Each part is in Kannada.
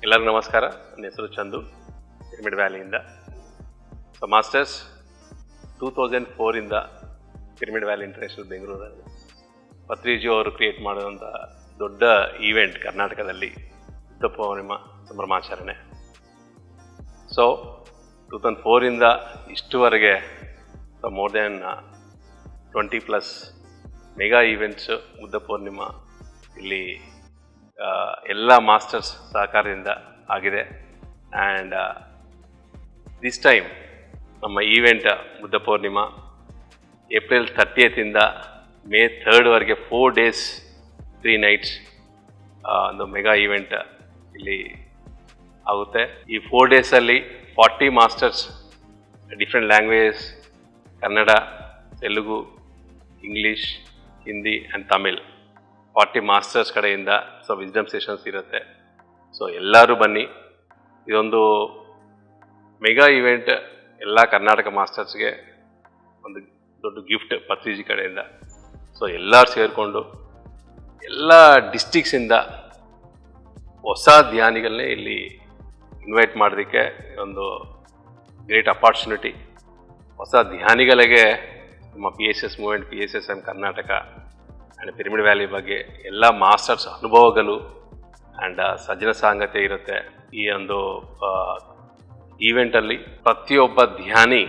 ಎಲ್ಲರಿಗೂ ನಮಸ್ಕಾರ. ನನ್ನ ಹೆಸರು ಚಂದು, ಪಿರಮಿಡ್ ವ್ಯಾಲಿಯಿಂದ. ಸೊ ಮಾಸ್ಟರ್ಸ್ 2004 ಇಂದ ಪಿರಮಿಡ್ ವ್ಯಾಲಿ ಇಂಟರ್ನ್ಯಾಷನಲ್ ಬೆಂಗಳೂರಲ್ಲಿ ಪತ್ರಿಜಿ ಅವರು ಕ್ರಿಯೇಟ್ ಮಾಡಿದಂಥ ದೊಡ್ಡ ಈವೆಂಟ್ ಕರ್ನಾಟಕದಲ್ಲಿ ಬುದ್ಧ ಪೂರ್ಣಿಮಾ ಸಂಭ್ರಮಾಚರಣೆ. ಸೊ 2004 ಇಂದ ಇಷ್ಟುವರೆಗೆ more than 20+ mega events Buddha Purnima ಇಲ್ಲಿ ಎಲ್ಲ ಮಾಸ್ಟರ್ಸ್ ಸಹಕಾರದಿಂದ ಆಗಿದೆ. ಆ್ಯಂಡ್ ದಿಸ್ ಟೈಮ್ ನಮ್ಮ event Buddha Purnima April 30th ಇಂದ ಮೇ 3rd 4 days 3 nights ಒಂದು ಮೆಗಾ ಈವೆಂಟ್ ಇಲ್ಲಿ ಆಗುತ್ತೆ. ಈ 4 days 40 masters, different languages, Kannada, Telugu, English, Hindi and Tamil 40 masters ಕಡೆಯಿಂದ ವಿಸ್ಡಮ್ ಸೆಷನ್ಸ್ ಇರುತ್ತೆ. ಸೊ ಎಲ್ಲರೂ ಬನ್ನಿ. ಇದೊಂದು ಮೆಗಾ ಈವೆಂಟ್ ಎಲ್ಲ ಕರ್ನಾಟಕ ಮಾಸ್ಟರ್ಸ್ಗೆ ಒಂದು ದೊಡ್ಡ ಗಿಫ್ಟ್ ಪತ್ರಿಜಿ ಕಡೆಯಿಂದ. ಸೊ ಎಲ್ಲರೂ ಸೇರಿಕೊಂಡು ಎಲ್ಲ ಡಿಸ್ಟಿಕ್ಸಿಂದ ಹೊಸ ಧ್ಯಾನಿಗಳನ್ನೇ ಇಲ್ಲಿ ಇನ್ವೈಟ್ ಮಾಡೋದಕ್ಕೆ ಒಂದು ಗ್ರೇಟ್ ಅಪಾರ್ಚುನಿಟಿ. ಹೊಸ ಧ್ಯಾನಿಗಳಿಗೆ ನಮ್ಮ PSS movement, PSSM Karnataka and pyramid valley ಬಗ್ಗೆ ಎಲ್ಲ ಮಾಸ್ಟರ್ಸ್ ಅನುಭವಗಳು ಆ್ಯಂಡ್ ಸಜ್ಜನ ಸಾಂಗತ್ಯ ಇರುತ್ತೆ. ಈ ಒಂದು ಈವೆಂಟಲ್ಲಿ ಪ್ರತಿಯೊಬ್ಬ ಧ್ಯಾನಿ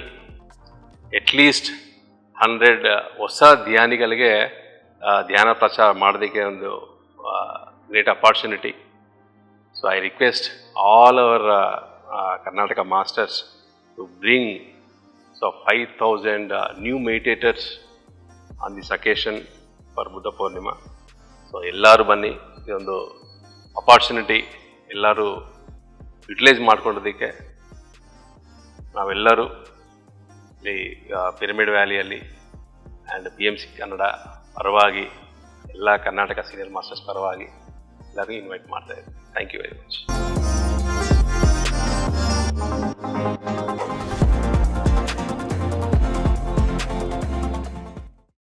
ಅಟ್ಲೀಸ್ಟ್ 100 ಹೊಸ ಧ್ಯಾನಿಗಳಿಗೆ ಧ್ಯಾನ ಪ್ರಚಾರ ಮಾಡೋದಕ್ಕೆ ಒಂದು great opportunity. So I request all our Karnataka masters to bring 5,000 new meditators on this occasion for Buddha Purnima. So ಎಲ್ಲರೂ ಬನ್ನಿ. ಇದೊಂದು ಅಪಾರ್ಚುನಿಟಿ ಎಲ್ಲರೂ ಯುಟಿಲೈಸ್ ಮಾಡ್ಕೊಳ್ಳೋದಕ್ಕೆ ನಾವೆಲ್ಲರೂ ಇಲ್ಲಿ ಪಿರಮಿಡ್ ವ್ಯಾಲಿಯಲ್ಲಿ ಆ್ಯಂಡ್ PMC ಕನ್ನಡ ಪರವಾಗಿ ಎಲ್ಲ ಕರ್ನಾಟಕ ಸೀನಿಯರ್ ಮಾಸ್ಟರ್ಸ್ ಪರವಾಗಿ ಎಲ್ಲರಿಗೂ ಇನ್ವೈಟ್ ಮಾಡ್ತಾ ಇದ್ದೀನಿ. Thank you very much.